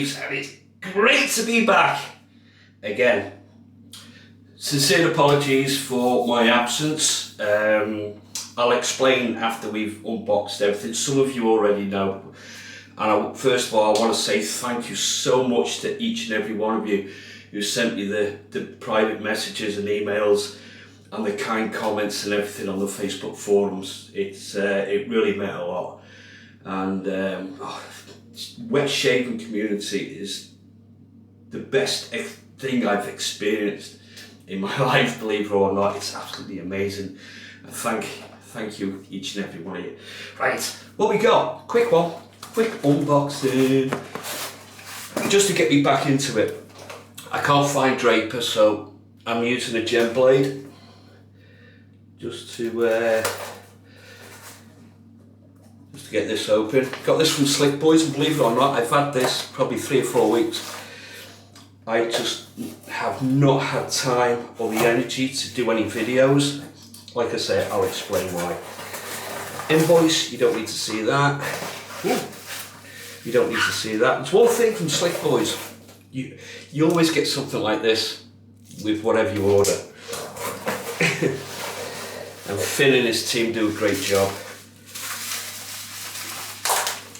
Shaves, and it's great to be back again. Sincere apologies for my absence. I'll explain after we've unboxed everything. Some of you already know. And first of all, I want to say thank you so much to each and every one of you who sent me the private messages and emails and the kind comments and everything on the Facebook forums. It really meant a lot. And wet shaving community is the best thing I've experienced in my life, believe it or not. It's absolutely amazing. And thank you each and every one of you. Right, what we got? Quick one, quick unboxing. Just to get me back into it. I can't find Draper, so I'm using a gem blade just to get this open. Got this from Slick Boys, and believe it or not, I've had this probably 3 or 4 weeks. I just have not had time or the energy to do any videos. Like I say, I'll explain why. Invoice, you don't need to see that. Ooh. You don't need to see that. It's one thing from Slick Boys. You always get something like this with whatever you order. And Finn and his team do a great job.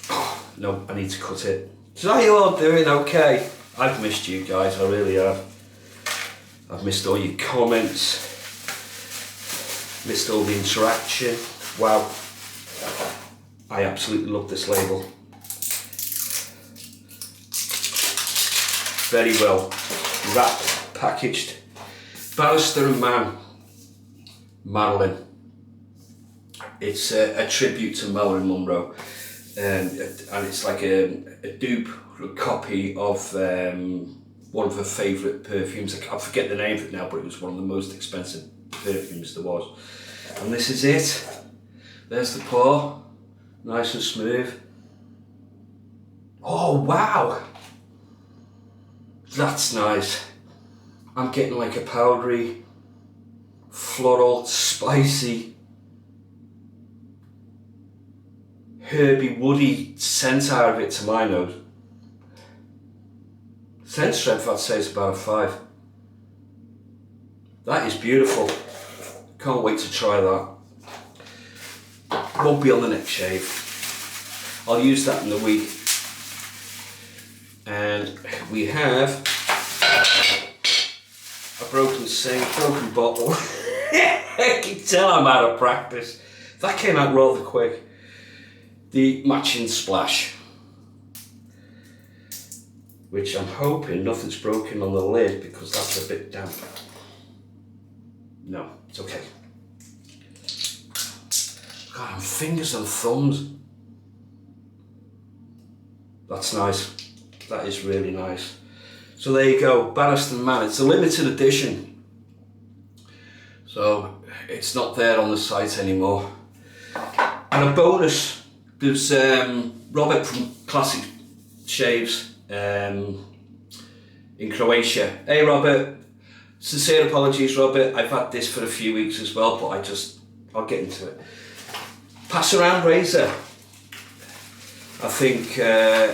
Oh, no, I need to cut it. So how you all doing? Okay. I've missed you guys, I really have. I've missed all your comments, missed all the interaction. Wow. I absolutely love this label. Very well wrapped, packaged. Bannister and Mann, Marilyn. It's a tribute to Marilyn Monroe, and it's like a dupe, a copy of one of her favourite perfumes. I forget the name of it now, but it was one of the most expensive perfumes there was. And this is it. There's the pour, nice and smooth. Oh wow! That's nice. I'm getting like a powdery, floral, spicy, herby, woody scent out of it to my nose. Scent strength, I'd say, is about a 5. That is beautiful. Can't wait to try that. Won't be on the next shave. I'll use that in the week. And we have a broken sink, broken bottle. I can tell I'm out of practice. That came out rather quick. The matching splash, which I'm hoping nothing's broken on the lid because that's a bit damp. No, it's okay. God, I'm fingers and thumbs. That's nice. That is really nice. So there you go, Bannister and Mann. It's a limited edition, so it's not there on the site anymore. And a bonus, there's Robert from Classic Shaves in Croatia. Hey Robert, sincere apologies Robert, I've had this for a few weeks as well, but I'll get into it. Pass around razor. I think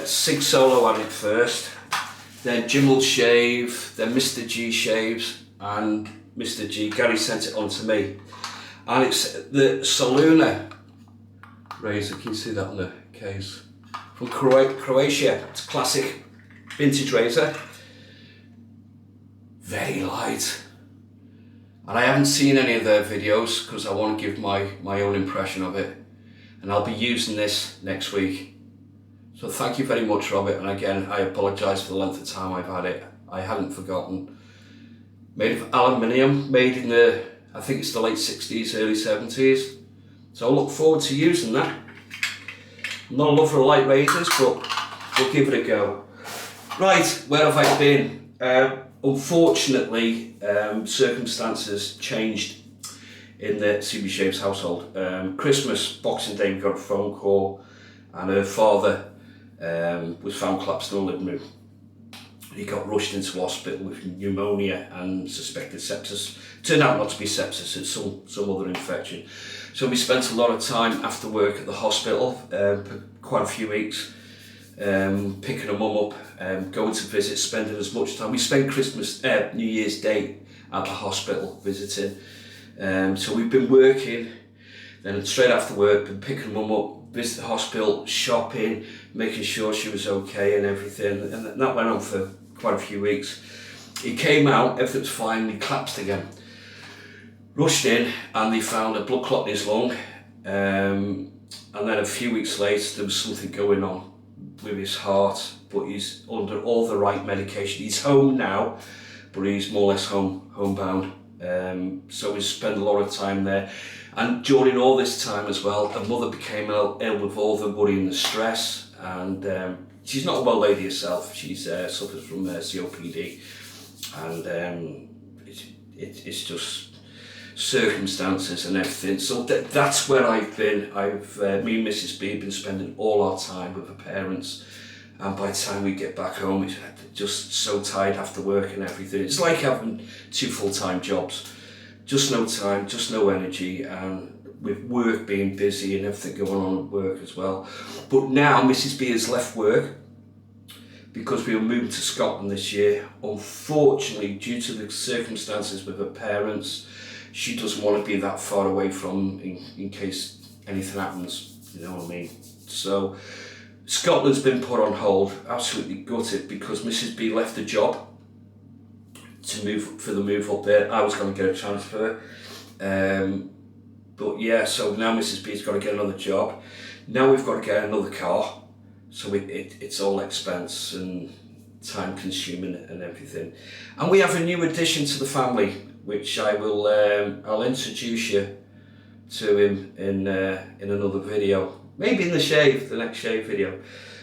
Sig Solo had it first, then Jim will shave, then Mr. G shaves, and Mr. G, Gary sent it on to me. And it's the Soluna razor, can you see that on the case? From Croatia, it's a classic vintage razor. Very light. And I haven't seen any of their videos because I want to give my own impression of it. And I'll be using this next week. So thank you very much, Robert, and again, I apologise for the length of time I've had it. I hadn't forgotten. Made of aluminium, made in the, I think it's the late 60s, early 70s. So I look forward to using that. I'm not a lover of light razors, but we'll give it a go. Right, where have I been? Unfortunately, circumstances changed in the CB Shaves household. Christmas, Boxing Day, we got a phone call, and her father was found collapsed in the living room. He got rushed into hospital with pneumonia and suspected sepsis. Turned out not to be sepsis, it's some other infection. So we spent a lot of time after work at the hospital, quite a few weeks. picking her mum up, going to visit, spending as much time. We spent New Year's Day at the hospital visiting. So we've been working, then straight after work, been picking mum up, visit the hospital, shopping, making sure she was okay and everything. And that went on for quite a few weeks. He came out, everything was fine, he collapsed again. Rushed in and they found a blood clot in his lung. And then a few weeks later, there was something going on with his heart, but he's under all the right medication. He's home now, but he's more or less homebound. So we spend a lot of time there. And during all this time as well, her mother became ill with all the worry and the stress. And she's not a well lady herself. She's suffers from COPD. And it's just circumstances and everything. So that's where I've been. Me and Mrs. B have been spending all our time with her parents, and by the time we get back home, it's just so tired after work and everything. It's like having 2 full-time jobs. Just no time, just no energy, and with work being busy and everything going on at work as well. But now Mrs. B has left work because we were moving to Scotland this year. Unfortunately, due to the circumstances with her parents, she doesn't want to be that far away from in case anything happens, you know what I mean? So Scotland's been put on hold, absolutely gutted, because Mrs. B left the job to move up there. I was going to get a transfer. But yeah, so now Mrs. B's got to get another job. Now we've got to get another car. So it's all expense and time consuming and everything. And we have a new addition to the family, which I'll introduce you to him in another video, maybe in the next shave video.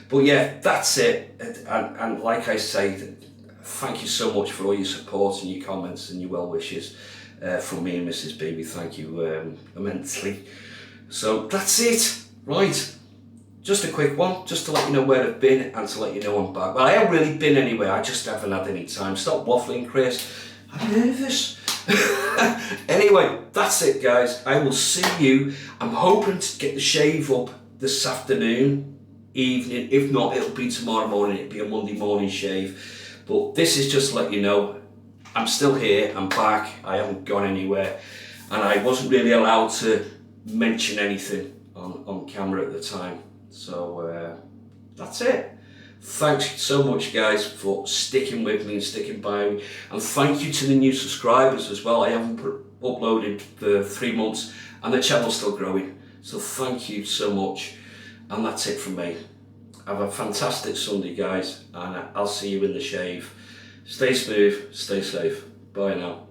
But yeah, that's it. And like I say, thank you so much for all your support and your comments and your well wishes from me and Mrs. B. We thank you immensely. So that's it, right? Just a quick one, just to let you know where I've been and to let you know I'm back. Well, I haven't really been anywhere, I just haven't had any time. Stop waffling, Chris. I'm nervous. Anyway, that's it, guys. I will see you. I'm hoping to get the shave up this afternoon, evening. If not, it'll be tomorrow morning. It'll be a Monday morning shave. But this is just to let you know, I'm still here, I'm back, I haven't gone anywhere. And I wasn't really allowed to mention anything on camera at the time. So that's it. Thanks so much, guys, for sticking with me and sticking by me. And thank you to the new subscribers as well. I haven't uploaded for 3 months and the channel's still growing. So thank you so much. And that's it from me. Have a fantastic Sunday, guys, and I'll see you in the shave. Stay smooth, stay safe. Bye now.